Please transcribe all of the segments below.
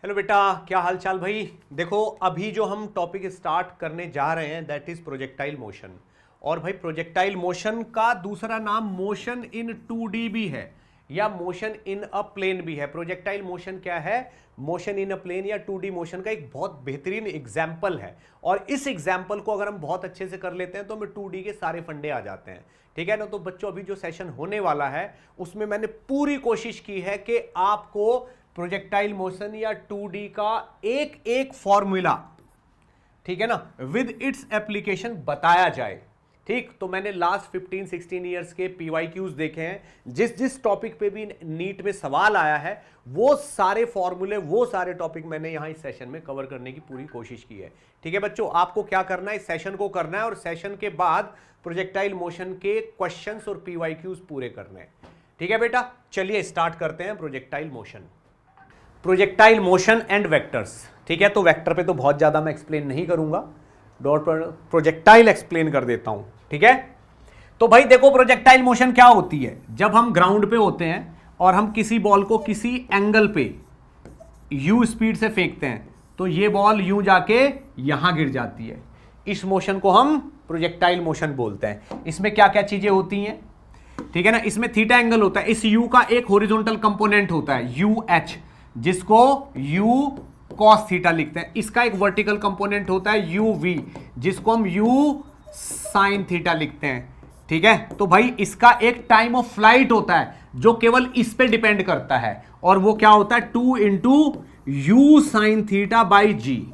Hello बेटा, क्या हाल चाल भाई। देखो अभी जो हम टॉपिक स्टार्ट करने जा रहे हैं दैट इज प्रोजेक्टाइल मोशन। और भाई प्रोजेक्टाइल मोशन का दूसरा नाम मोशन इन 2D भी है या मोशन इन अ प्लेन भी है। प्रोजेक्टाइल मोशन क्या है? मोशन इन अ प्लेन या 2D मोशन का एक बहुत बेहतरीन एग्जाम्पल है। और इस एग्जाम्पल को अगर हम बहुत अच्छे से कर लेते हैं तो हमें 2D के सारे फंडे आ जाते हैं। ठीक है ना। तो बच्चों अभी जो सेशन होने वाला है उसमें मैंने पूरी कोशिश की है कि आपको प्रोजेक्टाइल मोशन या 2D का एक एक फॉर्मूला, ठीक है ना, विद इट्स एप्लीकेशन बताया जाए। ठीक, तो मैंने लास्ट 15-16 ईयर्स के PYQs देखे हैं, जिस जिस टॉपिक पे भी नीट में सवाल आया है वो सारे फॉर्मूले, वो सारे टॉपिक मैंने यहां इस सेशन में कवर करने की पूरी कोशिश की है। ठीक है बच्चों, आपको क्या करना है, इस सेशन को करना है और सेशन के बाद प्रोजेक्टाइल मोशन के क्वेश्चंस और PYQs पूरे करने हैं। ठीक है बेटा, चलिए स्टार्ट करते हैं projectile motion. Projectile motion and vectors. ठीक है, तो वेक्टर पे तो बहुत ज्यादा मैं एक्सप्लेन नहीं करूंगा, डॉट प्रोजेक्टाइल एक्सप्लेन कर देता हूं। ठीक है, तो भाई देखो प्रोजेक्टाइल मोशन क्या होती है। जब हम ग्राउंड पे होते हैं और हम किसी बॉल को किसी एंगल पे u स्पीड से फेंकते हैं तो ये बॉल यूं जाके यहां गिर जाती है। इस मोशन को हम प्रोजेक्टाइल मोशन बोलते हैं। इसमें क्या क्या चीजें होती हैं, ठीक है ना। इसमें थीटा एंगल होता है। इस u का एक हॉरिजॉन्टल कंपोनेंट होता है UH, जिसको u cos थीटा लिखते हैं। इसका एक वर्टिकल कंपोनेंट होता है UV, जिसको हम u sin थीटा लिखते हैं। ठीक है, तो भाई इसका एक टाइम ऑफ फ्लाइट होता है जो केवल इस पे डिपेंड करता है, और वो क्या होता है 2 into u sine theta by g.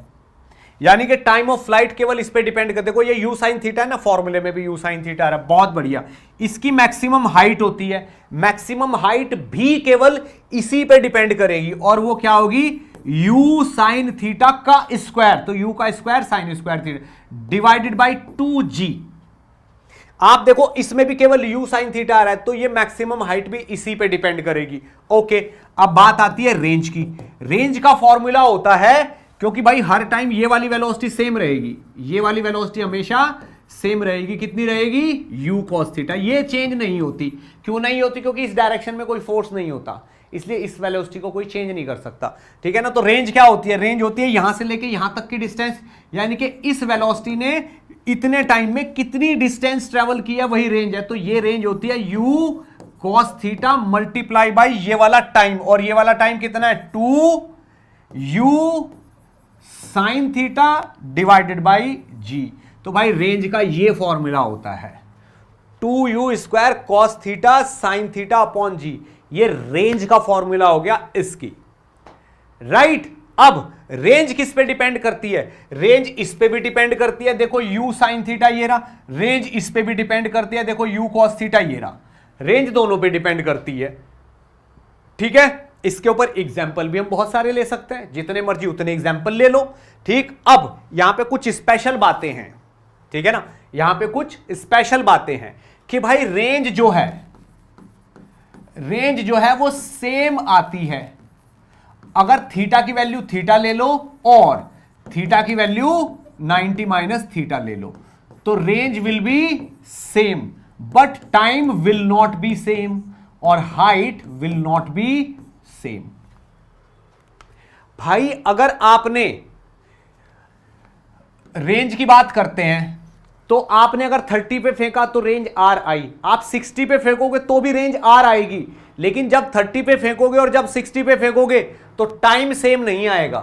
यानी कि टाइम ऑफ फ्लाइट केवल इस पे डिपेंड करते। देखो ये यू साइन थीटा है ना, फॉर्मूले में भी यू साइन थीटा आ रहा है, बहुत बढ़िया। इसकी मैक्सिमम हाइट होती है, मैक्सिमम हाइट भी केवल इसी पे डिपेंड करेगी, और वो क्या होगी यू साइन थीटा का स्क्वायर। तो यू का square sine square theta divided by 2g। आप देखो इसमें भी केवल यू साइन थीटा आ रहा है, तो ये मैक्सिमम हाइट भी इसी पे डिपेंड करेगी। ओके, अब बात आती है रेंज की। रेंज का फॉर्मूला होता है, क्योंकि भाई हर टाइम ये वाली वेलोसिटी सेम रहेगी, ये वाली वेलोसिटी हमेशा सेम रहेगी। कितनी रहेगी? u cos theta. ये चेंज नहीं होती। क्यों नहीं होती? क्योंकि इस डायरेक्शन में कोई फोर्स नहीं होता, इसलिए इस वेलोसिटी को कोई चेंज नहीं कर सकता। ठीक है ना। तो रेंज क्या होती है? रेंज होती है यहां से लेके यहां तक की डिस्टेंस, यानी कि इस वेलोसिटी ने इतने टाइम में कितनी डिस्टेंस ट्रेवल किया, वही रेंज है। तो ये रेंज होती है u cos theta multiply by ये वाला टाइम, और ये वाला टाइम कितना है 2u sine theta divided by g। तो भाई रेंज का ये फॉर्मूला होता है 2u square cos theta sine theta upon g। ये रेंज का फॉर्मूला हो गया इसकी, राइट। अब रेंज किस पे डिपेंड करती है? रेंज इस पे भी डिपेंड करती है, देखो u साइन थीटा ये रहा। रेंज इस पे भी डिपेंड करती है, देखो u कॉस थीटा ये रहा। रेंज दोनों पे डिपेंड करती है। ठीक है, इसके ऊपर एग्जाम्पल भी हम बहुत सारे ले सकते हैं, जितने मर्जी उतने एग्जाम्पल ले लो। ठीक, अब यहां पे कुछ स्पेशल बातें हैं, ठीक है ना। यहां पे कुछ स्पेशल बातें हैं कि भाई रेंज जो है वो सेम आती है अगर थीटा की वैल्यू थीटा ले लो और थीटा की वैल्यू 90 माइनस थीटा ले लो, तो range will be same but time will not be same और height will not be same. भाई अगर आपने रेंज की बात करते हैं तो आपने अगर 30 पे फेंका तो रेंज R आई, आप 60 पे फेंकोगे तो भी रेंज R आएगी, लेकिन जब 30 पे फेंकोगे और जब 60 पे फेंकोगे तो टाइम सेम नहीं आएगा।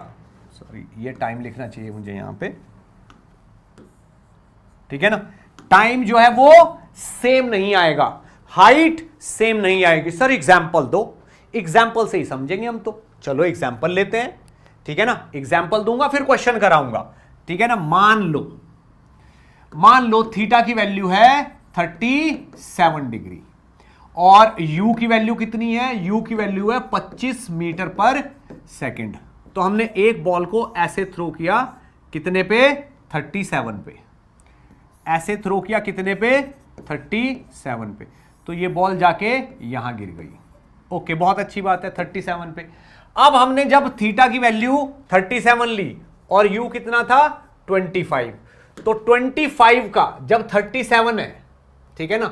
सॉरी, ये टाइम लिखना चाहिए मुझे यहां पे, ठीक है ना। टाइम जो है वो सेम नहीं आएगा, हाइट सेम नहीं आएगी। सर एग्जाम्पल दो, एग्जाम्पल से ही समझेंगे हम तो। चलो एग्जाम्पल लेते हैं, ठीक है ना। एग्जाम्पल दूंगा फिर क्वेश्चन कराऊंगा, ठीक है ना। मान लो थीटा की वैल्यू है 37 डिग्री और u की वैल्यू कितनी है? u की वैल्यू है 25 मीटर पर सेकंड। तो हमने एक बॉल को ऐसे थ्रो किया, कितने पे? 37 पे। ऐसे थ्रो किया कितने पे? 37 पे। तो ये बॉल जाके यहां गिर गई। ओके, बहुत अच्छी बात है, 37 पे। अब हमने जब थीटा की वैल्यू 37 ली और u कितना था? 25। तो 25 का जब 37 है, ठीक है ना,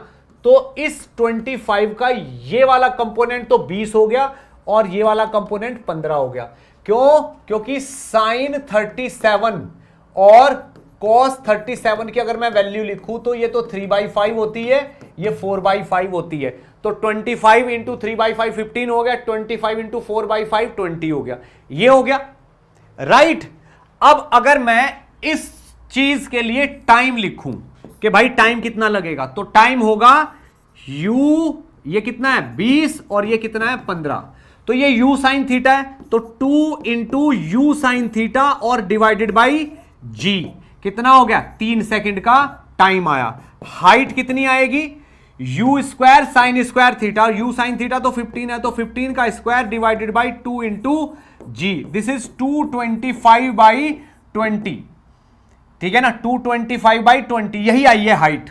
तो इस 25 का ये वाला कंपोनेंट तो 20 हो गया और ये वाला कंपोनेंट 15 हो गया। क्यों? क्योंकि साइन 37 और कॉस 37 की अगर मैं वैल्यू लिखूं तो ये तो 3/5 होती है, ये 4/5 होती है। तो 25 इंटू 3/5 15 हो गया, 25 इंटू 4/5 20 हो गया, ये हो गया राइट। अब अगर मैं इस चीज के लिए टाइम लिखूं कि भाई टाइम कितना लगेगा, तो टाइम होगा u, ये कितना है 20 और ये कितना है 15, तो ये u साइन थीटा है, तो 2 इंटू यू साइन थीटा और डिवाइडेड बाई g, कितना हो गया 3 सेकंड का टाइम आया। हाइट कितनी आएगी, u square sine square theta, u sine theta तो 15 है, तो 15 का square divided by 2 into g, this is 225/20, ठीक है ना, 225/20, यही आई है हाइट।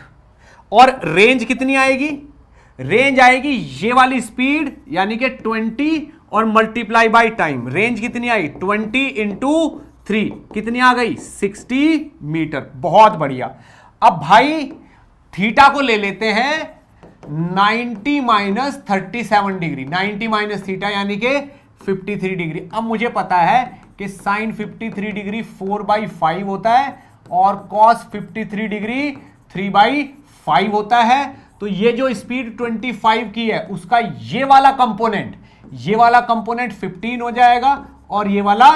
और रेंज कितनी आएगी, रेंज आएगी ये वाली स्पीड यानी कि 20 और मल्टीप्लाई बाई टाइम, रेंज कितनी आई 20 इंटू 3, कितनी आ गई 60 मीटर। बहुत बढ़िया। अब भाई थीटा को ले लेते हैं 90 माइनस 37 डिग्री, 90 माइनस थीटा यानी कि 53 डिग्री। अब मुझे पता है कि साइन 53 डिग्री 4/5 होता है और कॉस 53 डिग्री 3/5 होता है। तो ये जो स्पीड 25 की है उसका ये वाला कंपोनेंट 15 हो जाएगा और ये वाला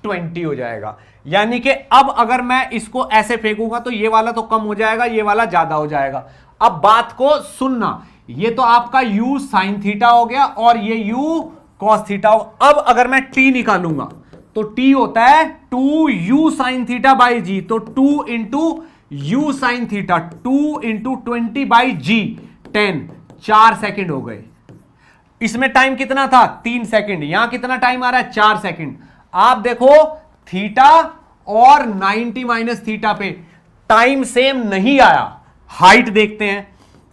20 हो जाएगा। यानी कि अब अगर मैं इसको ऐसे फेंकूंगा तो ये वाला तो कम हो जाएगा, ये वाला ज्यादा हो जाएगा। अब बात को सुनना, ये तो आपका u साइन थीटा हो गया और ये u कॉस थीटा हो। अब अगर मैं t निकालूंगा तो t होता है 2u sign theta by g, तो 2 into u sine theta 2 into 20/g 10, 4 second हो गए। इसमें टाइम कितना था 3 सेकेंड, यहां कितना टाइम आ रहा है 4 सेकेंड। आप देखो थीटा और 90 माइनस थीटा पे टाइम सेम नहीं आया। हाइट देखते हैं,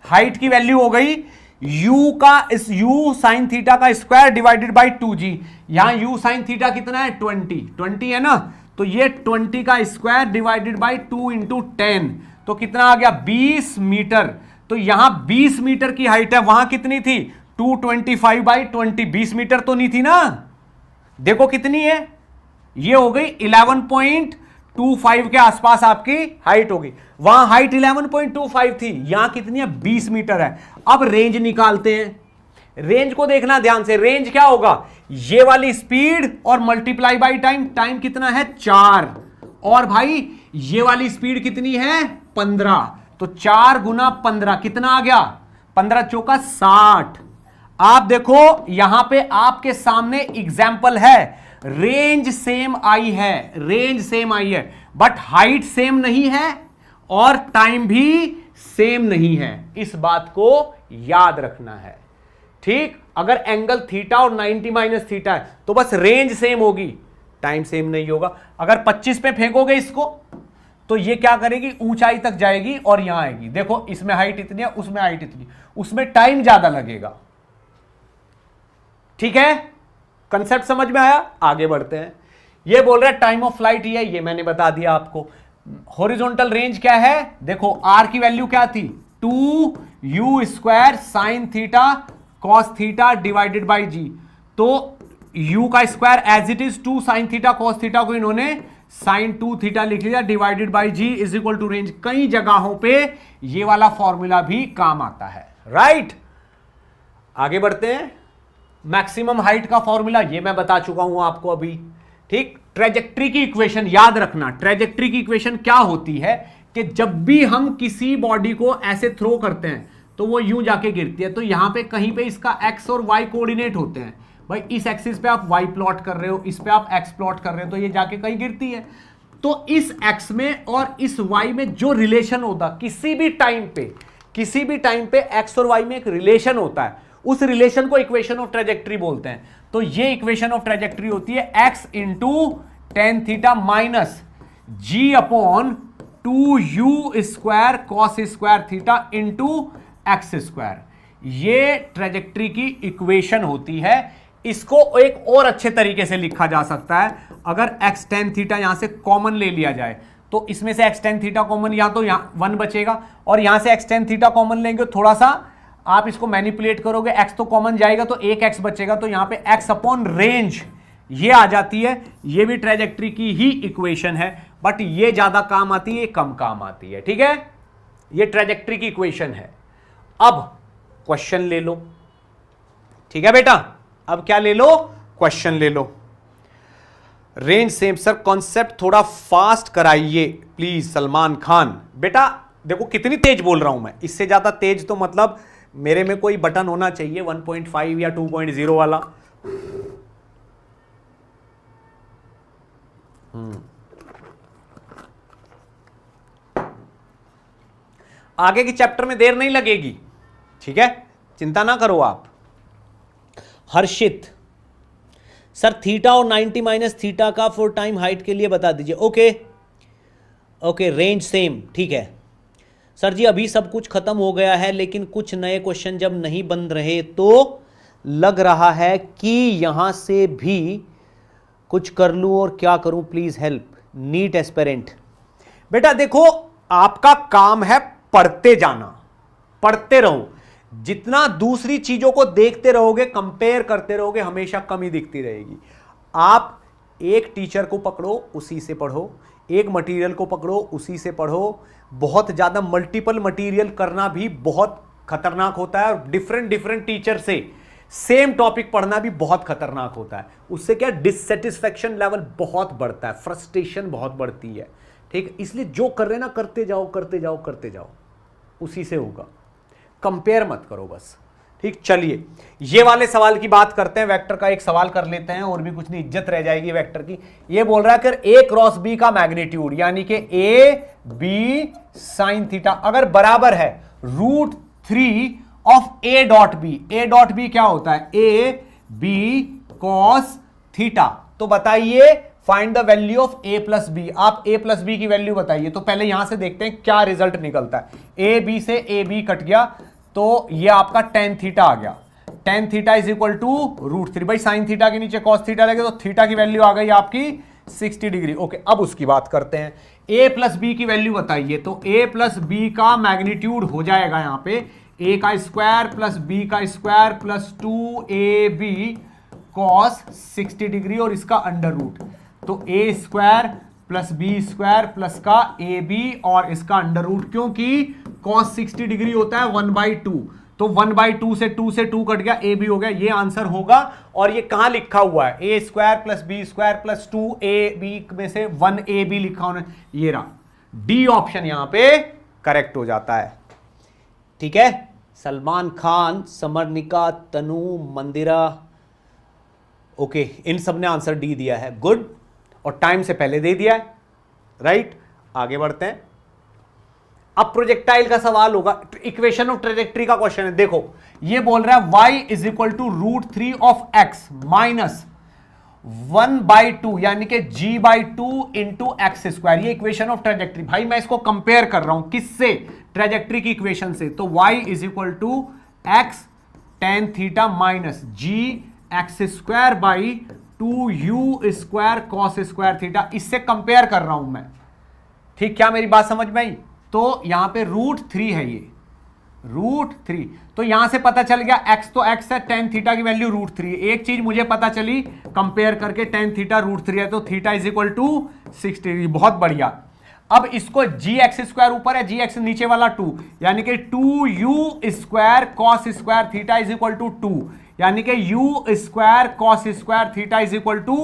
हाइट की वैल्यू हो गई u का इस u साइन थीटा का स्क्वायर डिवाइडेड बाई 2g, यहां u साइन थीटा कितना है 20 है ना, तो ये 20 का स्क्वायर डिवाइडेड बाई 2 इंटू 10, तो कितना आ गया 20 मीटर। तो यहां 20 मीटर की हाइट है, वहां कितनी थी 225/20, 20 मीटर तो नहीं थी ना। देखो कितनी है, ये हो गई 11.25 के आसपास आपकी हाइट होगी। वहां हाइट 11.25 थी, यहां कितनी है 20 मीटर है। अब रेंज निकालते हैं, रेंज को देखना ध्यान से। रेंज क्या होगा, ये वाली स्पीड और मल्टीप्लाई बाई टाइम, टाइम कितना है 4, और भाई ये वाली स्पीड कितनी है 15, तो 4 गुना 15 कितना आ गया 15 चौका 60। आप देखो यहां पे आपके सामने एग्जाम्पल है, रेंज सेम आई है, रेंज सेम आई है, बट हाइट सेम नहीं है और टाइम भी सेम नहीं है। इस बात को याद रखना है, ठीक। अगर एंगल थीटा और 90 माइनस थीटा है तो बस रेंज सेम होगी, टाइम सेम नहीं होगा। अगर 25 पे फेंकोगे इसको तो ये क्या करेगी, ऊंचाई तक जाएगी और यहां आएगी। देखो इसमें हाइट इतनी है, उसमें हाइट इतनी, उसमें टाइम ज्यादा लगेगा। ठीक है, कंसेप्ट समझ में आया। आगे बढ़ते हैं। ये बोल रहा है टाइम ऑफ फ्लाइट ये मैंने बता दिया आपको। हॉरिजॉन्टल रेंज क्या है, देखो आर की वैल्यू क्या थी 2u square sine theta cos theta divided by g. तो u का square as it is 2 sine theta cos theta को इन्होंने साइन 2 थीटा लिख लिया divided by g is equal to range. कई जगहों पे ये वाला फॉर्मूला भी काम आता है, राइट। आगे बढ़ते हैं। मैक्सिमम हाइट का फॉर्मूला ये मैं बता चुका हूं आपको अभी, ठीक। ट्रेजेक्ट्री की इक्वेशन याद रखना। ट्रेजेक्ट्री की इक्वेशन क्या होती है कि जब भी हम किसी बॉडी को ऐसे थ्रो करते हैं तो वो यूं जाके गिरती है, तो यहां पे कहीं पे इसका एक्स और वाई कोऑर्डिनेट होते हैं। भाई इस एक्सिस पे आप वाई प्लॉट कर रहे हो, इस पे आप एक्स प्लॉट कर रहे हो, तो ये जाके कहीं गिरती है। तो इस एक्स में और इस वाई में जो रिलेशन होता, किसी भी टाइम पे एक्स और वाई में एक रिलेशन होता है, उस रिलेशन को इक्वेशन ऑफ ट्रेजेक्ट्री बोलते हैं। तो ये इक्वेशन ऑफ ट्रेजेक्ट्री होती है x into tan theta minus g upon 2u square cos square theta into x square. ये ट्रेजेक्ट्री की इक्वेशन होती है। इसको एक और अच्छे तरीके से लिखा जा सकता है, अगर x टेन थीटा यहां से कॉमन ले लिया जाए तो इसमें से x टेन थीटा कॉमन, या तो यहां 1 बचेगा और यहां से x टेन थीटा कॉमन लेंगे, थोड़ा सा आप इसको मैनिपुलेट करोगे, x तो कॉमन जाएगा तो एक x बचेगा, तो यहां पे x अपॉन रेंज ये आ जाती है, ये भी ट्रेजेक्ट्री की ही इक्वेशन है, बट ये ज्यादा काम आती है, ये कम काम आती है, ठीक है। ये ट्रेजेक्ट्री की इक्वेशन है। अब क्वेश्चन ले लो, ठीक है बेटा। अब क्या ले लो, क्वेश्चन ले लो। रेंज सेम सर, कॉन्सेप्ट थोड़ा फास्ट कराइए प्लीज सलमान खान। बेटा देखो कितनी तेज बोल रहा हूं मैं, इससे ज्यादा तेज तो मतलब मेरे में कोई बटन होना चाहिए 1.5 या 2.0 वाला। आगे की चैप्टर में देर नहीं लगेगी, ठीक है, चिंता ना करो आप। हर्षित सर थीटा और 90 माइनस थीटा का फॉर टाइम हाइट के लिए बता दीजिए। ओके ओके, रेंज सेम, ठीक है सर जी। अभी सब कुछ खत्म हो गया है, लेकिन कुछ नए क्वेश्चन जब नहीं बन रहे तो लग रहा है कि यहां से भी कुछ कर लूं, और क्या करूं प्लीज हेल्प, नीट एस्पिरेंट। बेटा देखो आपका काम है पढ़ते जाना, पढ़ते रहो। जितना दूसरी चीजों को देखते रहोगे, कंपेयर करते रहोगे, हमेशा कमी दिखती रहेगी। आप एक टीचर को पकड़ो, उसी से पढ़ो, एक मटेरियल को पकड़ो, उसी से पढ़ो। बहुत ज्यादा मल्टीपल मटेरियल करना भी बहुत खतरनाक होता है, और डिफरेंट डिफरेंट टीचर से सेम टॉपिक पढ़ना भी बहुत खतरनाक होता है। उससे क्या डिससेटिस्फैक्शन लेवल बहुत बढ़ता है, फ्रस्ट्रेशन बहुत बढ़ती है, ठीक। इसलिए जो कर रहे ना करते जाओ, करते जाओ, करते जाओ, उसी से होगा। कंपेयर मत करो बस, ठीक। चलिए ये वाले सवाल की बात करते हैं। वेक्टर का एक सवाल कर लेते हैं, और भी कुछ नहीं, इज्जत रह जाएगी वेक्टर की। ये बोल रहा है कि ए क्रॉस बी का मैग्नीट्यूड यानी कि ए बी साइन थीटा अगर बराबर है √3 of a dot b. A dot b क्या होता है, ए बी कॉस थीटा। तो बताइए find the value of a plus b. आप ए प्लस बी की वैल्यू बताइए। तो पहले यहां से देखते हैं क्या रिजल्ट निकलता है। ए बी से ए बी कट गया, तो ये आपका टेन थीटा आ गया। Tan theta is equal to √3। भाई साइन थीटा के नीचे कॉस थीटा लगे, तो थीटा की वैल्यू आ गई आपकी 60 डिग्री। ओके, अब उसकी बात करते हैं। ए प्लस बी की वैल्यू बताइए। तो ए प्लस बी का मैग्नीट्यूड हो जाएगा यहां पे ए का स्क्वायर प्लस बी का square plus 2ab cos 60 degree, और इसका अंडर रूट। तो a square plus b square plus का ए बी और इसका अंडर रूट, क्योंकि कॉस 60 डिग्री होता है 1/2। तो 1/2 से 2 कट गया, ए बी हो गया। ये आंसर होगा। और ये कहां लिखा हुआ है, a square plus b square plus 2ab में से 1ab लिखा होना, ये रहा। डी ऑप्शन यहां पे करेक्ट हो जाता है, ठीक है। सलमान खान, समरनिका, तनु, मंदिरा, ओके, इन सब ने आंसर डी दिया है, गुड। और टाइम से पहले दे दिया है, राइट। आगे बढ़ते हैं। अब प्रोजेक्टाइल का सवाल होगा, इक्वेशन ऑफ ट्रेजेक्ट्री का क्वेश्चन है। देखो ये बोल रहा है y is equal to √3 of x minus 1/2 यानी कि g/2 इंटू एक्स स्क्वायर। ये इक्वेशन ऑफ ट्रेजेक्ट्री। भाई मैं इसको कंपेयर कर रहा हूं किससे, ट्रेजेक्ट्री की इक्वेशन से। तो y is equal to x tan theta minus g x square by 2u square cos square theta. इससे कंपेयर कर रहा हूं मैं, ठीक। क्या मेरी बात समझ में आई। तो यहां पे √3 है, ये √3। तो यहां से पता चल गया x तो x है, tan थीटा की वैल्यू √3। एक चीज मुझे पता चली कंपेयर करके, tan थीटा √3 है, तो थीटा इज इक्वल टू 60। बहुत बढ़िया। अब इसको जी एक्स स्क्वायर ऊपर है, जी एक्स नीचे वाला 2, यानी कि 2u square cos square theta is equal to 2, यानी कि u square cos square theta is equal to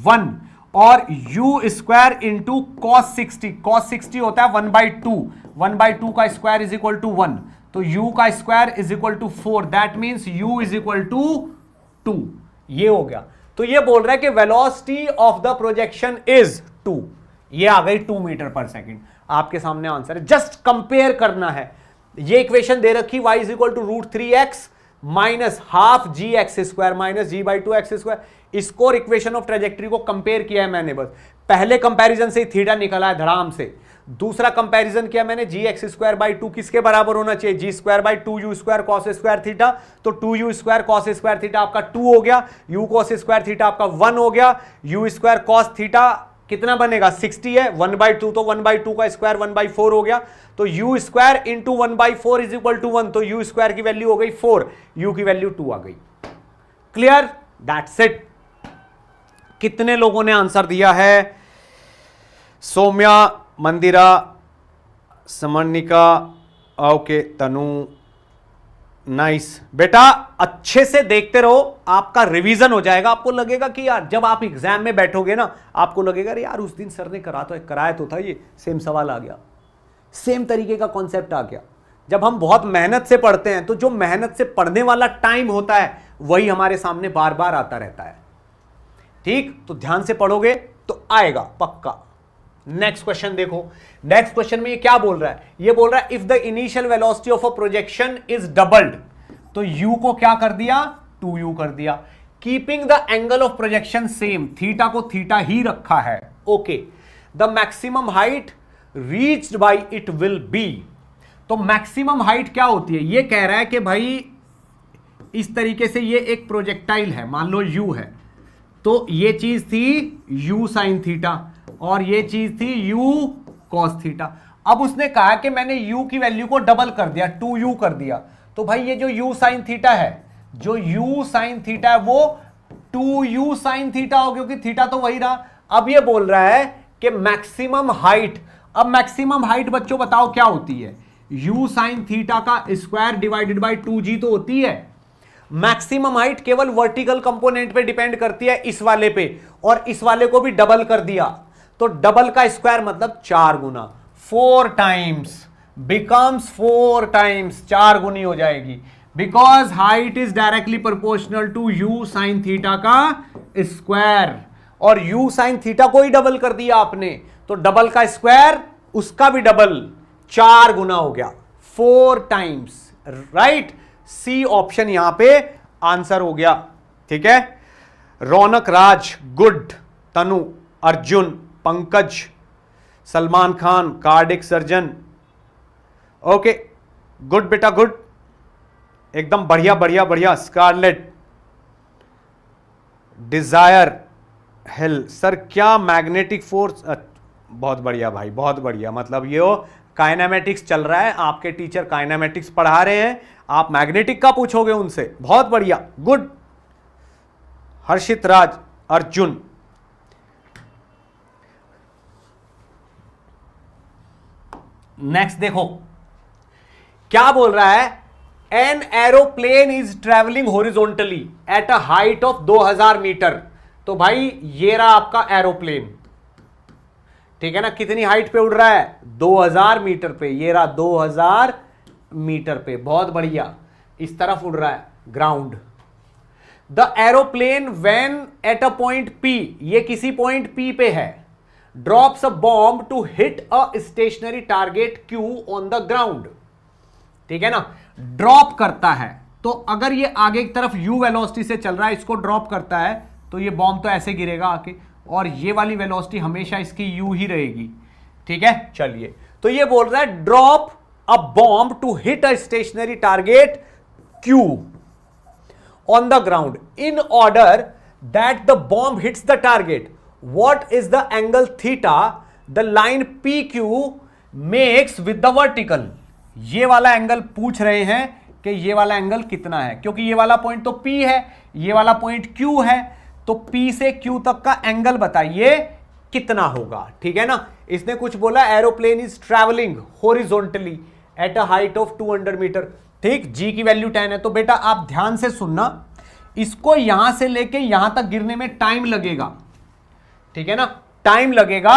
1, और u square into cos 60। Cos 60 होता है 1/2, 1/2 का स्क्वायर इज इक्वल टू 1। तो u का square is equal to 4, that means u is equal to 2। ये हो गया। तो ये बोल रहा है कि velocity of the projection is 2। ये आ गई 2 मीटर पर सेकेंड। आपके सामने आंसर है, जस्ट कंपेयर करना है। ये इक्वेशन दे रखी y is equal to √3x minus half g x square minus g/2 x square. इसको इक्वेशन ऑफ ट्रेजेक्ट्री को कंपेयर किया है मैंने। बस पहले कंपैरिजन से थीटा निकला है धड़ाम से। दूसरा कंपैरिजन किया मैंने, जी एक्स स्क्वायर बाई 2 किसके बराबर होना चाहिए, g square by 2u square cos square theta. तो 2u square cos square theta आपका 2 हो गया, u कॉस स्क्वायर थीटा आपका 1 हो गया। u स्क्वायर कॉस थीटा कितना बनेगा, 60 है, 1/2, तो 1/2 का स्क्वायर 1/4 हो गया। तो u square into 1/4 is equal to 1। तो u स्क्वायर की वैल्यू हो गई 4, u की वैल्यू 2 आ गई। Clear, that's it. कितने लोगों ने आंसर दिया है? सौम्या, मंदिरा, समर्णिका, ओके, तनु, नाइस। बेटा अच्छे से देखते रहो, आपका रिवीजन हो जाएगा। आपको लगेगा कि यार जब आप एग्जाम में बैठोगे ना, आपको लगेगा अरे यार उस दिन सर ने कराया तो था, ये सेम सवाल आ गया, सेम तरीके का कॉन्सेप्ट आ गया। जब हम बहुत मेहनत से पढ़ते हैं तो जो मेहनत से पढ़ने वाला टाइम होता है वही हमारे सामने बार बार आता रहता है। ठीक, तो ध्यान से पढ़ोगे तो आएगा पक्का। नेक्स्ट क्वेश्चन देखो, नेक्स्ट क्वेश्चन में ये क्या बोल रहा है? ये बोल रहा है if the initial velocity of a projection is doubled, तो u को क्या कर दिया? 2u कर दिया। Keeping the angle of projection same, theta को थीटा ही रखा है। Okay, the maximum height reached by it will be, तो मैक्सिमम हाइट क्या होती है? ये कह रहा है कि भाई इस तरीके से ये एक प्रोजेक्टाइल है, मान लो u है, तो ये चीज थी u साइन थीटा और ये चीज थी u कॉस थीटा। अब उसने कहा कि मैंने u की वैल्यू को डबल कर दिया, 2u कर दिया, तो भाई ये जो u साइन थीटा है, जो u साइन थीटा है वो 2u साइन थीटा हो, क्योंकि थीटा तो वही रहा। अब ये बोल रहा है कि मैक्सिमम हाइट, अब मैक्सिमम हाइट बच्चों बताओ क्या होती है? u साइन थीटा का स्क्वायर डिवाइडेड बाय 2g तो होती है। मैक्सिमम हाइट केवल वर्टिकल कंपोनेंट पे डिपेंड करती है, इस वाले पे, और इस वाले को भी डबल कर दिया, तो डबल का स्क्वायर मतलब 4 गुना, 4 टाइम्स बिकम्स 4 टाइम्स, 4 गुनी हो जाएगी, because height is directly proportional to u sine theta का स्क्वायर, और u साइन थीटा को ही डबल कर दिया आपने, तो डबल का स्क्वायर उसका भी डबल, 4 गुना हो गया, 4 टाइम्स, राइट। सी ऑप्शन यहां पे आंसर हो गया। ठीक है, रौनक राज गुड, तनु, अर्जुन, पंकज, सलमान खान, कार्डिक सर्जन, ओके गुड बेटा गुड, एकदम बढ़िया बढ़िया बढ़िया। स्कारलेट, डिजायर हिल, सर क्या मैग्नेटिक फोर्स, बहुत बढ़िया भाई, बहुत बढ़िया। मतलब ये काइनेमेटिक्स चल रहा है, आपके टीचर काइनेमेटिक्स पढ़ा रहे हैं, आप मैग्नेटिक का पूछोगे उनसे, बहुत बढ़िया, गुड। हर्षित राज, अर्जुन, नेक्स्ट देखो क्या बोल रहा है? An aeroplane is travelling horizontally at a height of 2000 metre, तो भाई ये रहा आपका एरोप्लेन, ठीक है ना, कितनी हाइट पे उड़ रहा है? 2000 मीटर पे, ये रहा 2000 मीटर पे, बहुत बढ़िया, इस तरफ उड़ रहा है ground. The aeroplane when at a point P, ये किसी पॉइंट P पे है, drops a bomb to hit a stationary target Q on the ground, ठीक है ना, ड्रॉप करता है, तो अगर ये आगे की तरफ u वेलोसिटी से चल रहा है, इसको ड्रॉप करता है, तो ये बॉम्ब तो ऐसे गिरेगा आके, और ये वाली वेलोसिटी हमेशा इसकी u ही रहेगी, ठीक है। चलिए, तो ये बोल रहा है drop a bomb to hit a stationary target Q on the ground in order that the bomb hits the target, what is the angle theta the line PQ makes with the vertical? ये वाला angle पूछ रहे हैं कि ये वाला angle कितना है, क्योंकि ये वाला पॉइंट तो P है, ये वाला पॉइंट Q है, तो P से Q तक का एंगल बताइए कितना होगा, ठीक है ना। इसने कुछ बोला aeroplane is travelling horizontally at a height of 200 metre, ठीक, G की वैल्यू 10 है, तो बेटा आप ध्यान से सुनना, इसको यहां से लेके यहां तक गिरने में टाइम लगेगा, ठीक है ना, टाइम लगेगा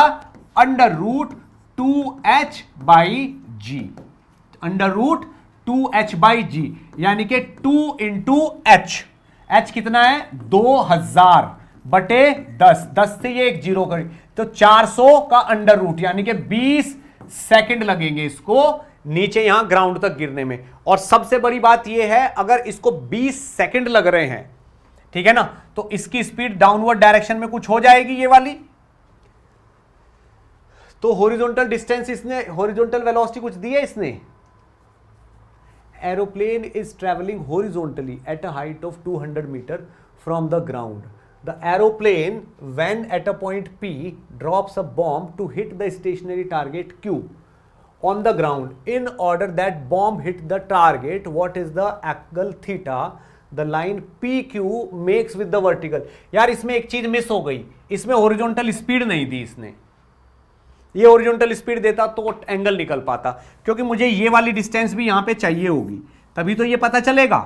under root 2h by g, under root 2h by g, यानी कि 2 इंटू एच, एच कितना है 2000 बटे 10, 10 से ये एक जीरो करें तो 400 का अंडर रूट, यानी कि 20 सेकंड लगेंगे इसको नीचे यहां ग्राउंड तक गिरने में। और सबसे बड़ी बात यह है, अगर इसको 20 सेकंड लग रहे हैं, ठीक है ना, तो इसकी स्पीड डाउनवर्ड डायरेक्शन में कुछ हो जाएगी ये वाली। तो हॉरिजॉन्टल डिस्टेंस इसने, हॉरिजॉन्टल वेलोसिटी कुछ दी है इसने, aeroplane is travelling horizontally at a height of 200 metre from the ground, the aeroplane when at a point P drops a bomb to hit the stationary target Q on the ground in order that bomb hit the target, what is the angle theta the line P Q makes with the vertical. यार इसमें एक चीज miss हो गई, इसमें horizontal speed नहीं दी इसने। ये हॉरिजॉन्टल स्पीड देता तो एंगल निकल पाता, क्योंकि मुझे ये वाली डिस्टेंस भी यहां पे चाहिए होगी, तभी तो ये पता चलेगा।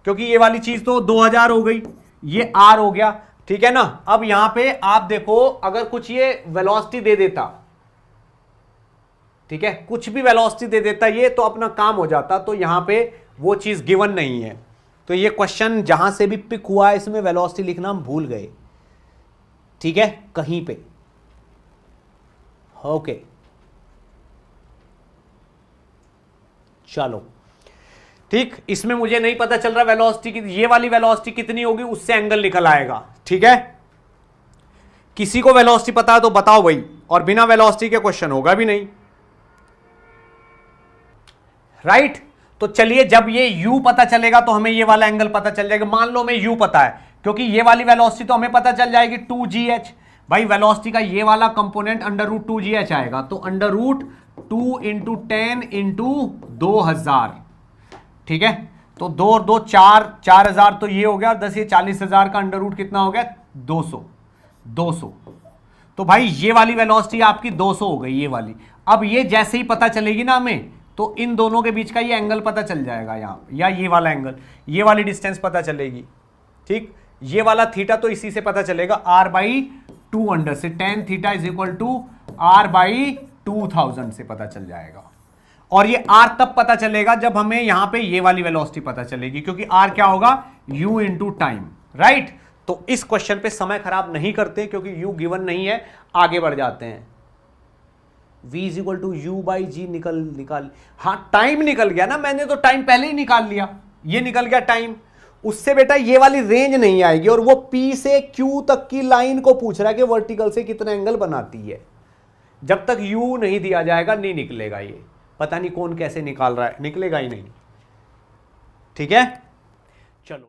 क्योंकि ये वाली चीज तो 2000 हो गई, ये r हो गया, ठीक है ना। अब यहां पे आप देखो, अगर कुछ ये वेलोसिटी दे देता, ठीक है, कुछ भी वेलोसिटी दे देता ये, तो अपना काम हो जाता। तो यहां पे वो चीज गिवन नहीं है, तो ये क्वेश्चन जहां से भी पिक हुआ इसमें वेलोसिटी लिखना हम भूल गए, ठीक है, कहीं पे। ओके चलो ठीक, इसमें मुझे नहीं पता चल रहा वेलोसिटी की, ये वाली वेलोसिटी कितनी होगी उससे एंगल निकल आएगा, ठीक है। किसी को वेलोसिटी पता है तो बताओ भाई, और बिना वेलोसिटी के क्वेश्चन होगा भी नहीं, राइट। तो चलिए, जब ये u पता चलेगा तो हमें ये वाला एंगल पता चल जाएगा। मान लो हमें u पता है, क्योंकि ये वाली वेलोसिटी तो हमें पता चल जाएगी 2gh। भाई वेलोसिटी का ये वाला कंपोनेंट √2gh आएगा, तो √2 इंटू 10 इंटू 2000, ठीक है। तो 2 और 2 4, 4000 तो ये हो गया, 10 ये 40,000 का अंडर रूट कितना हो गया 200। तो भाई ये वाली वेलोसिटी आपकी 200 हो गई, ये वाली। अब ये जैसे ही पता चलेगी ना हमें, तो इन दोनों के बीच का ये एंगल पता चल जाएगा यहाँ, या ये वाला एंगल, ये वाली डिस्टेंस पता चलेगी, ठीक। ये वाला थीटा तो इसी से पता चलेगा, r/2 अंडर से tan theta is equal to r/2000 से पता चल जाएगा। और ये r तब पता चलेगा जब हमें यहां पे ये वाली वेलोसिटी पता चलेगी, क्योंकि r क्या होगा u इंटू टाइम, राइट। तो इस क्वेश्चन पे समय खराब नहीं करते, क्योंकि u गिवन नहीं है, आगे बढ़ जाते हैं। v is equal to u/g निकाल, हाँ टाइम निकल गया ना, मैंने तो टाइम पहले ही निकाल लिया, ये निकल गया टाइम। उससे बेटा ये वाली रेंज नहीं आएगी, और वो p से q तक की लाइन को पूछ रहा है कि वर्टिकल से कितना एंगल बनाती है। जब तक u नहीं दिया जाएगा नहीं निकलेगा ये, पता नहीं कौन कैसे निकाल रहा है, निकलेगा ही नहीं, ठीक है। चलो।